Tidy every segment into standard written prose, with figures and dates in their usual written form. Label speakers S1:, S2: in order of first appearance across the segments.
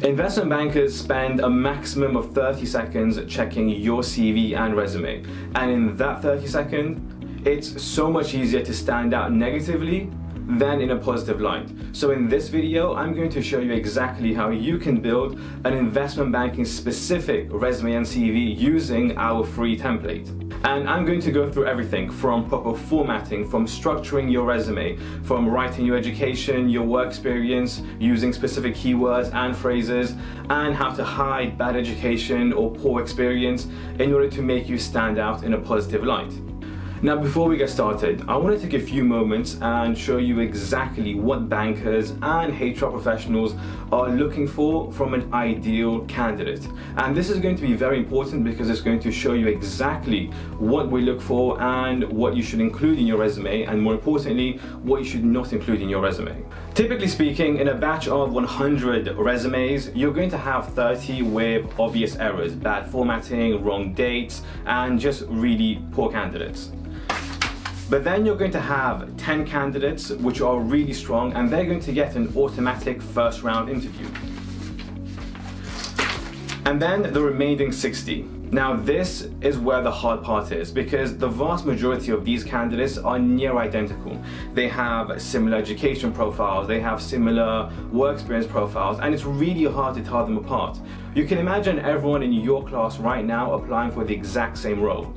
S1: Investment bankers spend a maximum of 30 seconds checking your CV and resume. And in that 30 seconds, it's so much easier to stand out negatively than in a positive light. So in this video, I'm going to show you exactly how you can build an investment banking specific resume and CV using our free template. And I'm going to go through everything from proper formatting, from structuring your resume, from writing your education, your work experience, using specific keywords and phrases, and how to hide bad education or poor experience in order to make you stand out in a positive light. Now, before we get started, I want to take a few moments and show you exactly what bankers and HR professionals are looking for from an ideal candidate. And this is going to be very important because it's going to show you exactly what we look for and what you should include in your resume, and more importantly, what you should not include in your resume. Typically speaking, in a batch of 100 resumes, you're going to have 30 with obvious errors, bad formatting, wrong dates, and just really poor candidates. But then you're going to have 10 candidates which are really strong, and they're going to get an automatic first round interview. And then the remaining 60. Now this is where the hard part is, because the vast majority of these candidates are near identical. They have similar education profiles, they have similar work experience profiles, and it's really hard to tell them apart. You can imagine everyone in your class right now applying for the exact same role.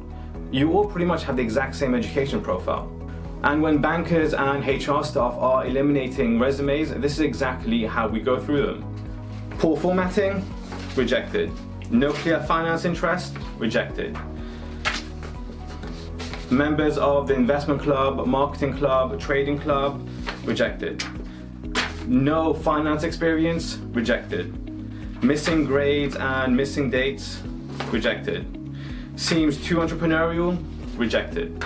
S1: You all pretty much have the exact same education profile. And when bankers and HR staff are eliminating resumes, this is exactly how we go through them. Poor formatting, rejected. No clear finance interest, rejected. Members of the investment club, marketing club, trading club, rejected. No finance experience, rejected. Missing grades and missing dates, rejected. Seems too entrepreneurial, rejected.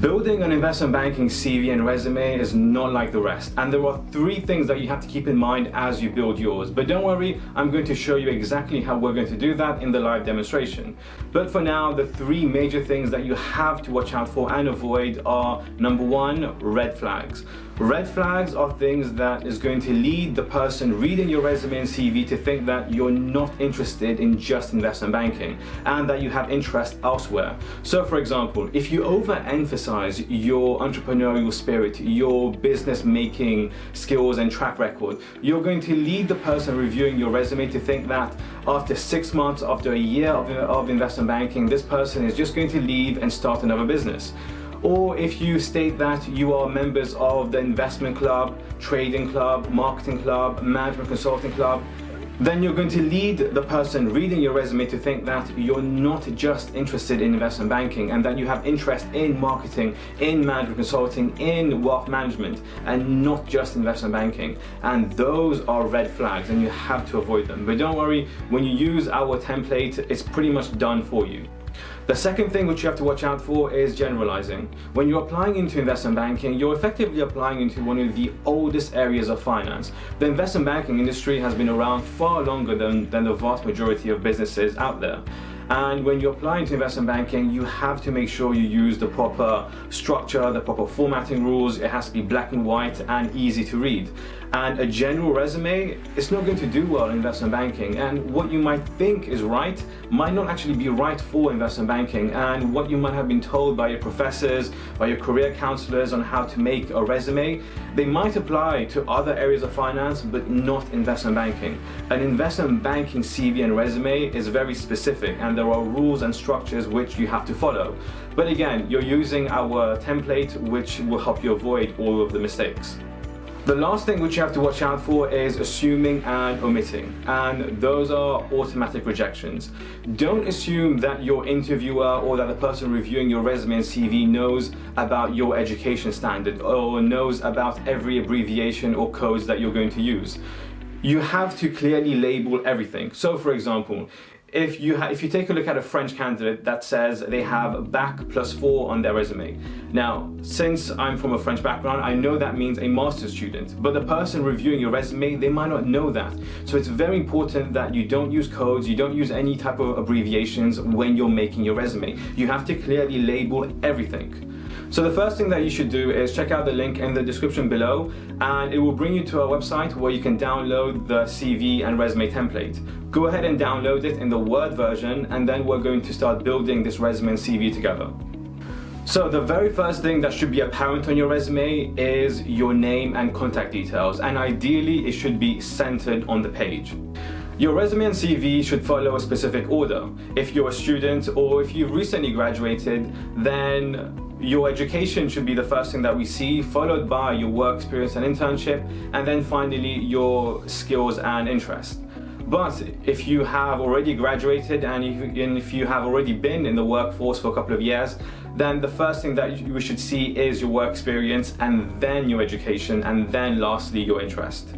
S1: Building an investment banking CV and resume is not like the rest, and there are 3 things that you have to keep in mind as you build yours. But don't worry, I'm going to show you exactly how we're going to do that in the live demonstration. But for now, the 3 major things that you have to watch out for and avoid are: number 1, red flags. Red flags are things that is going to lead the person reading your resume and CV to think that you're not interested in just investment banking and that you have interest elsewhere. So for example, if you overemphasize your entrepreneurial spirit, your business making skills and track record, you're going to lead the person reviewing your resume to think that after 6 months, after a year of investment banking, this person is just going to leave and start another business. Or if you state that you are members of the investment club, trading club, marketing club, management consulting club, then you're going to lead the person reading your resume to think that you're not just interested in investment banking and that you have interest in marketing, in management consulting, in wealth management, and not just investment banking. And those are red flags and you have to avoid them. But don't worry, when you use our template, it's pretty much done for you. The second thing which you have to watch out for is generalizing. When you're applying into investment banking, you're effectively applying into one of the oldest areas of finance. The investment banking industry has been around far longer than the vast majority of businesses out there. And when you're applying to investment banking, you have to make sure you use the proper structure, the proper formatting rules. It has to be black and white and easy to read. And a general resume is not going to do well in investment banking. And what you might think is right might not actually be right for investment banking. And what you might have been told by your professors, by your career counselors on how to make a resume, they might apply to other areas of finance, but not investment banking. An investment banking CV and resume is very specific, and there are rules and structures which you have to follow. But again, you're using our template, which will help you avoid all of the mistakes. The last thing which you have to watch out for is assuming and omitting, and those are automatic rejections. Don't assume that your interviewer or that the person reviewing your resume and CV knows about your education standard or knows about every abbreviation or codes that you're going to use. You have to clearly label everything. So for example, if you take a look at a French candidate that says they have bac +4 on their resume. Now, since I'm from a French background, I know that means a master's student, but the person reviewing your resume, they might not know that. So it's very important that you don't use codes, you don't use any type of abbreviations when you're making your resume. You have to clearly label everything. So the first thing that you should do is check out the link in the description below, and it will bring you to our website where you can download the CV and resume template. Go ahead and download it in the Word version, and then we're going to start building this resume and CV together. So the very first thing that should be apparent on your resume is your name and contact details, and ideally it should be centered on the page. Your resume and CV should follow a specific order. If you're a student or if you've recently graduated, then your education should be the first thing that we see, followed by your work experience and internship, and then finally your skills and interest. But if you have already graduated and if you have already been in the workforce for a couple of years, then the first thing that we should see is your work experience, and then your education, and then lastly your interest.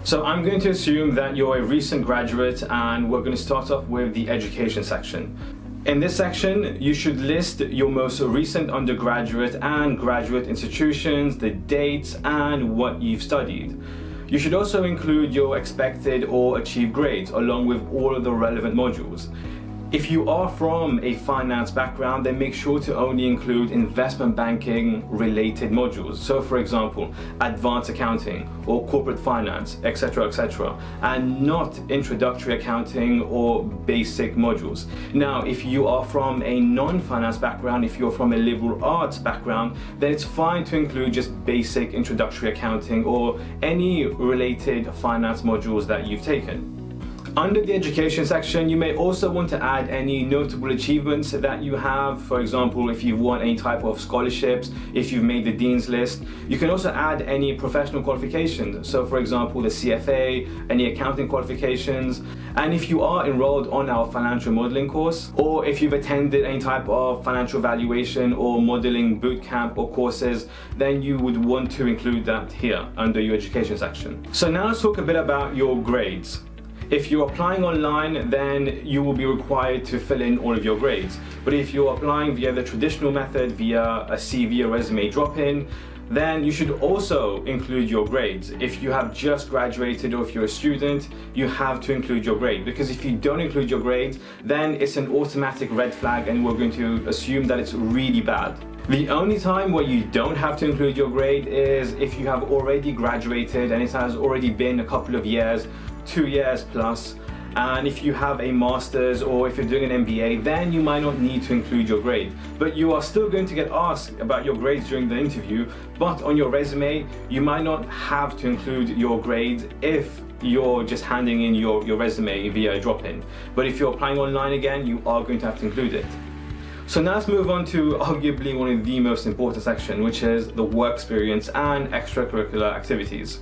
S1: So I'm going to assume that you're a recent graduate, and we're going to start off with the education section. In this section, you should list your most recent undergraduate and graduate institutions, the dates, and what you've studied. You should also include your expected or achieved grades, along with all of the relevant modules. If you are from a finance background, then make sure to only include investment banking related modules. So for example, advanced accounting or corporate finance, etc., and not introductory accounting or basic modules. Now, if you are from a non-finance background, if you're from a liberal arts background, then it's fine to include just basic introductory accounting or any related finance modules that you've taken. Under the education section, you may also want to add any notable achievements that you have. For example, if you've won any type of scholarships, if you've made the Dean's List. You can also add any professional qualifications. So for example, the CFA, any accounting qualifications. And if you are enrolled on our financial modeling course, or if you've attended any type of financial valuation or modeling bootcamp or courses, then you would want to include that here under your education section. So now let's talk a bit about your grades. If you're applying online, then you will be required to fill in all of your grades. But if you're applying via the traditional method, via a CV or resume drop-in, then you should also include your grades. If you have just graduated or if you're a student, you have to include your grade, because if you don't include your grades, then it's an automatic red flag and we're going to assume that it's really bad. The only time where you don't have to include your grade is if you have already graduated and it has already been a couple of years, 2 years plus, and if you have a master's or if you're doing an MBA, then you might not need to include your grade. But you are still going to get asked about your grades during the interview, but on your resume, you might not have to include your grades if you're just handing in your resume via a drop-in. But if you're applying online again, you are going to have to include it. So now let's move on to arguably one of the most important sections, which is the work experience and extracurricular activities.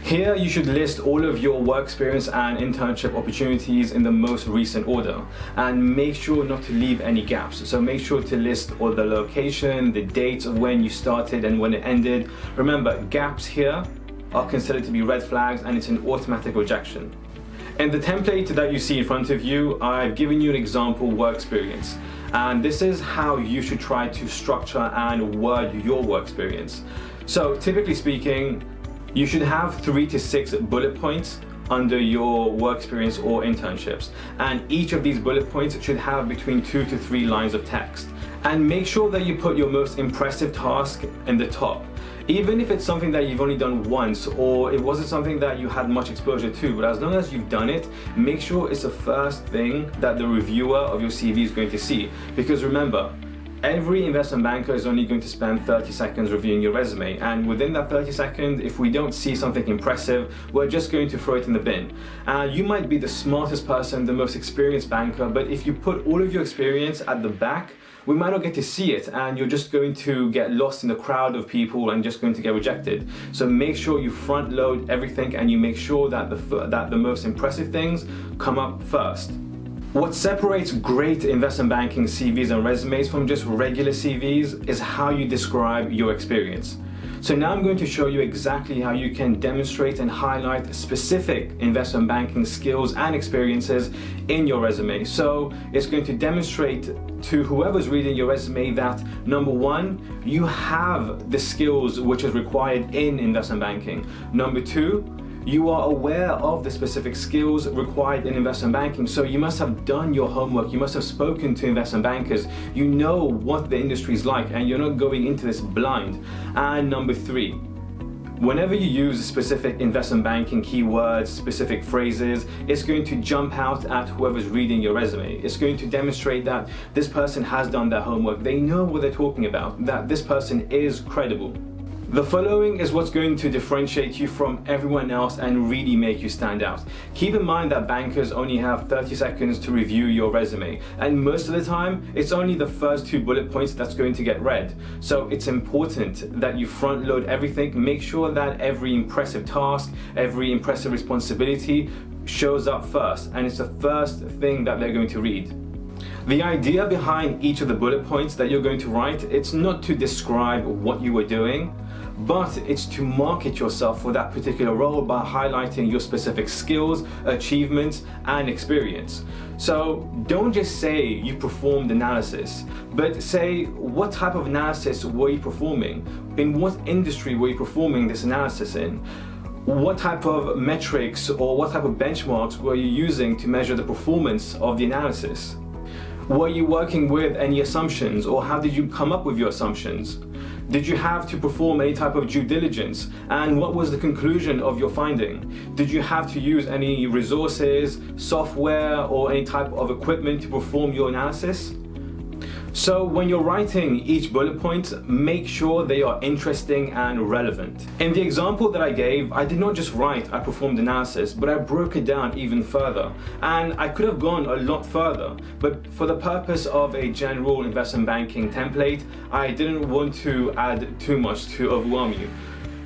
S1: Here you should list all of your work experience and internship opportunities in the most recent order, and make sure not to leave any gaps. So make sure to list all the location, the dates of when you started and when it ended. Remember, gaps here are considered to be red flags and it's an automatic rejection. In the template that you see in front of you, I've given you an example work experience. And this is how you should try to structure and word your work experience. So typically speaking, you should have 3 to 6 bullet points under your work experience or internships. And each of these bullet points should have between 2 to 3 lines of text. And make sure that you put your most impressive task in the top. Even if it's something that you've only done once or it wasn't something that you had much exposure to, but as long as you've done it, make sure it's the first thing that the reviewer of your CV is going to see. Because remember, every investment banker is only going to spend 30 seconds reviewing your resume, and within that 30 seconds, if we don't see something impressive, we're just going to throw it in the bin. You might be the smartest person, the most experienced banker, but if you put all of your experience at the back, we might not get to see it, and you're just going to get lost in the crowd of people and just going to get rejected. So make sure you front load everything and you make sure that the most impressive things come up first. What separates great investment banking CVs and resumes from just regular CVs is how you describe your experience. So now I'm going to show you exactly how you can demonstrate and highlight specific investment banking skills and experiences in your resume. So it's going to demonstrate to whoever's reading your resume that, number one, you have the skills which is required in investment banking. Number two, You are aware of the specific skills required in investment banking, so you must have done your homework, you must have spoken to investment bankers, you know what the industry is like, and you're not going into this blind. And number 3, whenever you use specific investment banking keywords, specific phrases, it's going to jump out at whoever's reading your resume. It's going to demonstrate that this person has done their homework, they know what they're talking about, that this person is credible. The following is what's going to differentiate you from everyone else and really make you stand out. Keep in mind that bankers only have 30 seconds to review your resume, and most of the time, it's only the first 2 bullet points that's going to get read. So it's important that you front load everything, make sure that every impressive task, every impressive responsibility shows up first, and it's the first thing that they're going to read. The idea behind each of the bullet points that you're going to write, it's not to describe what you were doing, but it's to market yourself for that particular role by highlighting your specific skills, achievements, and experience. So don't just say you performed analysis, but say what type of analysis were you performing? In what industry were you performing this analysis in? What type of metrics or what type of benchmarks were you using to measure the performance of the analysis? Were you working with any assumptions, or how did you come up with your assumptions? Did you have to perform any type of due diligence, and what was the conclusion of your finding? Did you have to use any resources, software, or any type of equipment to perform your analysis? So when you're writing each bullet point, make sure they are interesting and relevant. In the example that I gave, I did not just write I performed analysis, but I broke it down even further. And I could have gone a lot further, but for the purpose of a general investment banking template, I didn't want to add too much to overwhelm you.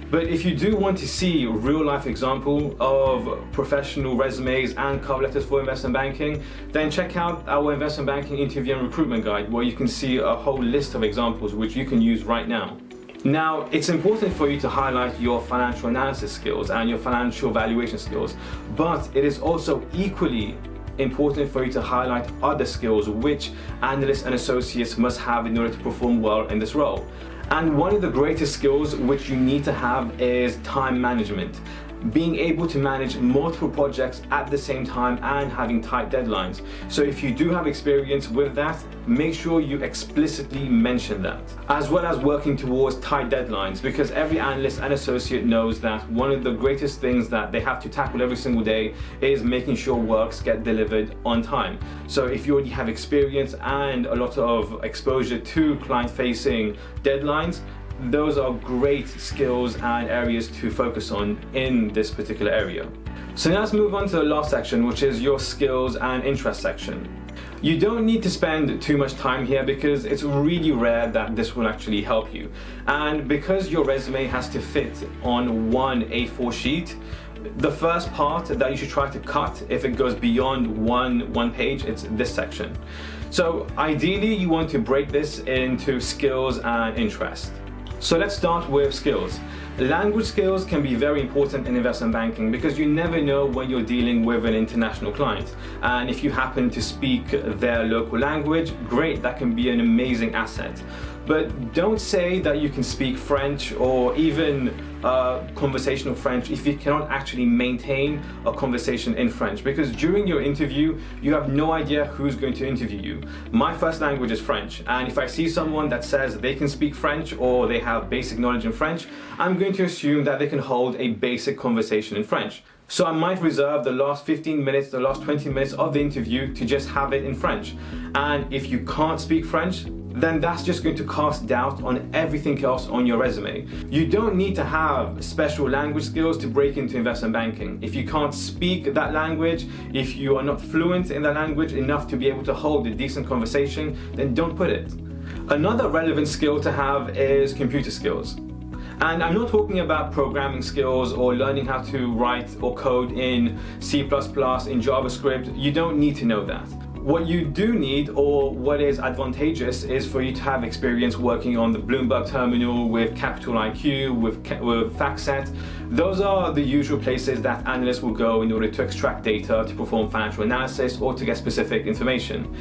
S1: But if you do want to see a real-life example of professional resumes and cover letters for investment banking, then check out our investment banking interview and recruitment guide, where you can see a whole list of examples which you can use right now. Now, it's important for you to highlight your financial analysis skills and your financial valuation skills, but it is also equally important for you to highlight other skills which analysts and associates must have in order to perform well in this role. And one of the greatest skills which you need to have is time management. Being able to manage multiple projects at the same time and having tight deadlines. So if you do have experience with that, make sure you explicitly mention that. As well as working towards tight deadlines, because every analyst and associate knows that one of the greatest things that they have to tackle every single day is making sure works get delivered on time. So if you already have experience and a lot of exposure to client-facing deadlines, those are great skills and areas to focus on in this particular area. So now let's move on to the last section, which is your skills and interest section. You don't need to spend too much time here because it's really rare that this will actually help you. And because your resume has to fit on one A4 sheet, the first part that you should try to cut, if it goes beyond one page, it's this section. So ideally you want to break this into skills and interest. So let's start with skills. Language skills can be very important in investment banking because you never know when you're dealing with an international client. And if you happen to speak their local language, great, that can be an amazing asset. But don't say that you can speak French or even conversational French if you cannot actually maintain a conversation in French, because during your interview you have no idea who's going to interview you. My first language is French, and if I see someone that says they can speak French or they have basic knowledge in French, I'm going to assume that they can hold a basic conversation in French. So I might reserve the last 15 minutes, the last 20 minutes of the interview to just have it in French. And if you can't speak French, then that's just going to cast doubt on everything else on your resume. You don't need to have special language skills to break into investment banking. If you can't speak that language, if you are not fluent in that language enough to be able to hold a decent conversation, then don't put it. Another relevant skill to have is computer skills. And I'm not talking about programming skills or learning how to write or code in C++, in JavaScript. You don't need to know that. What you do need, or what is advantageous, is for you to have experience working on the Bloomberg terminal with Capital IQ, with FactSet. Those are the usual places that analysts will go in order to extract data, to perform financial analysis, or to get specific information.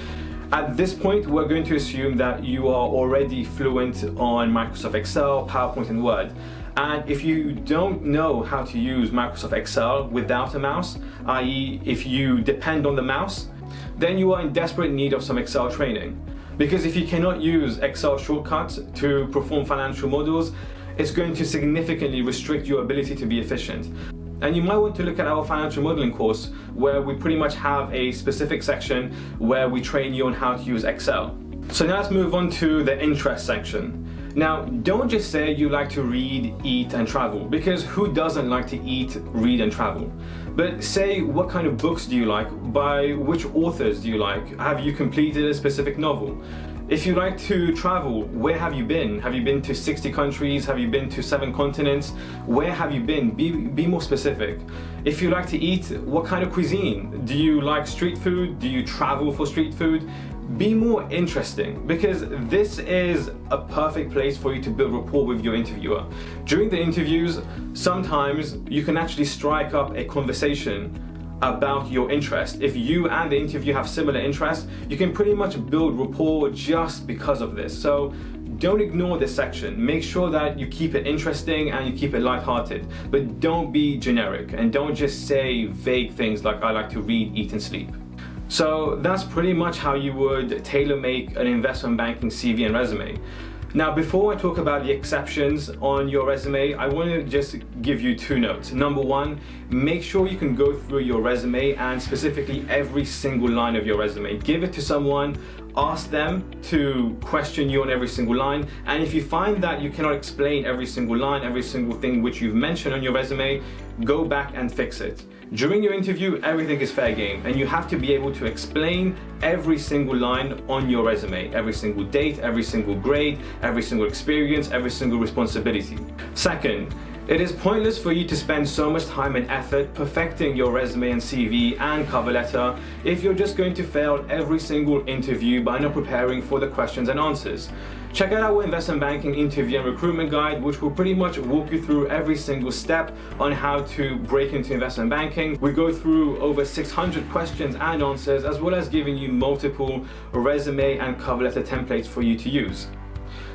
S1: At this point, we're going to assume that you are already fluent on Microsoft Excel, PowerPoint, and Word. And if you don't know how to use Microsoft Excel without a mouse, i.e. if you depend on the mouse, then you are in desperate need of some Excel training. Because if you cannot use Excel shortcuts to perform financial models, it's going to significantly restrict your ability to be efficient. And you might want to look at our financial modeling course, where we pretty much have a specific section where we train you on how to use Excel. So now let's move on to the interest section. Now, don't just say you like to read, eat, and travel, because who doesn't like to eat, read, and travel? But say, what kind of books do you like? By which authors do you like? Have you completed a specific novel? If you like to travel, where have you been? Have you been to 60 countries? Have you been to 7 continents? Where have you been? Be more specific. If you like to eat, what kind of cuisine? Do you like street food? Do you travel for street food? Be more interesting, because this is a perfect place for you to build rapport with your interviewer. During the interviews, sometimes you can actually strike up a conversation about your interest. If you and the interview have similar interests, you can pretty much build rapport just because of this. So don't ignore this section. Make sure that you keep it interesting and you keep it lighthearted, but don't be generic and don't just say vague things like I like to read, eat, and sleep. So that's pretty much how you would tailor-make an investment banking CV and resume. Now, before I talk about the exceptions on your resume, I want to just give you 2 notes. Number 1, make sure you can go through your resume and specifically every single line of your resume. Give it to someone, ask them to question you on every single line, and if you find that you cannot explain every single line, every single thing which you've mentioned on your resume, go back and fix it. During your interview, everything is fair game, and you have to be able to explain every single line on your resume, every single date, every single grade, every single experience, every single responsibility. Second, it is pointless for you to spend so much time and effort perfecting your resume and CV and cover letter if you're just going to fail every single interview by not preparing for the questions and answers. Check out our investment banking interview and recruitment guide, which will pretty much walk you through every single step on how to break into investment banking. We go through over 600 questions and answers, as well as giving you multiple resume and cover letter templates for you to use.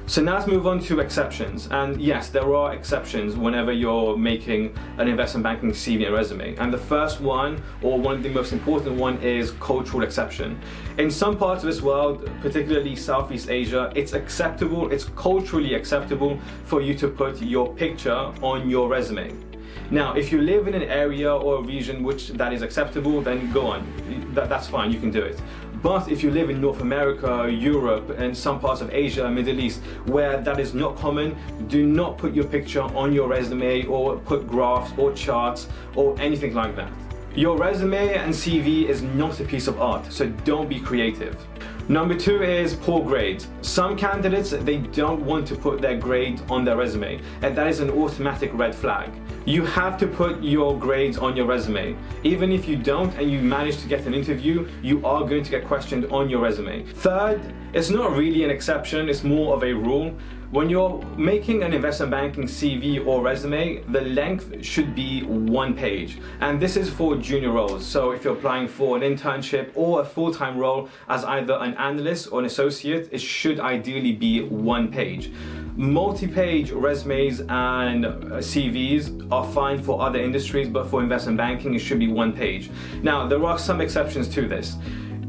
S1: So now let's move on to exceptions. And yes, there are exceptions whenever you're making an investment banking CV and resume. And the first one, or one of the most important one, is cultural exception. In some parts of this world, particularly Southeast Asia, it's acceptable, it's culturally acceptable for you to put your picture on your resume. Now, if you live in an area or a region which that is acceptable, then go on. That's fine, you can do it. But if you live in North America, Europe, and some parts of Asia and Middle East where that is not common, do not put your picture on your resume or put graphs or charts or anything like that. Your resume and CV is not a piece of art, so don't be creative. Number 2 is poor grades. Some candidates, they don't want to put their grade on their resume, and that is an automatic red flag. You have to put your grades on your resume. Even if you don't and you manage to get an interview, you are going to get questioned on your resume. Third, it's not really an exception, it's more of a rule. When you're making an investment banking CV or resume, the length should be 1 page. And this is for junior roles. So if you're applying for an internship or a full-time role as either an analyst or an associate, it should ideally be 1 page. Multi-page resumes and CVs are fine for other industries, but for investment banking, it should be 1 page. Now, there are some exceptions to this.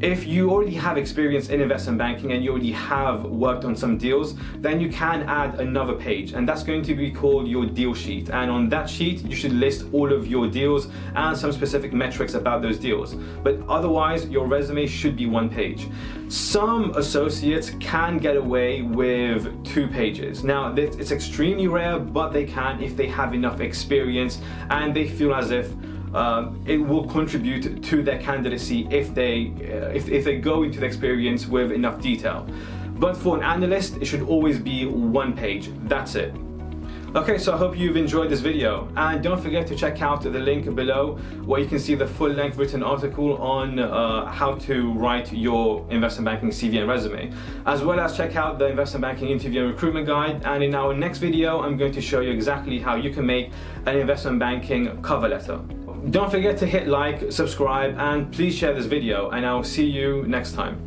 S1: If you already have experience in investment banking and you already have worked on some deals, then you can add another page, and that's going to be called your deal sheet. And on that sheet, you should list all of your deals and some specific metrics about those deals. But otherwise, your resume should be 1 page. Some associates can get away with 2 pages. Now, it's extremely rare, but they can if they have enough experience and they feel as if it will contribute to their candidacy if they go into the experience with enough detail. But for an analyst, it should always be 1 page. That's it. Okay, so I hope you've enjoyed this video, and don't forget to check out the link below where you can see the full-length written article on how to write your investment banking CV and resume, as well as check out the investment banking interview and recruitment guide. And in our next video, I'm going to show you exactly how you can make an investment banking cover letter. Don't forget to hit like, subscribe, and please share this video, and I'll see you next time.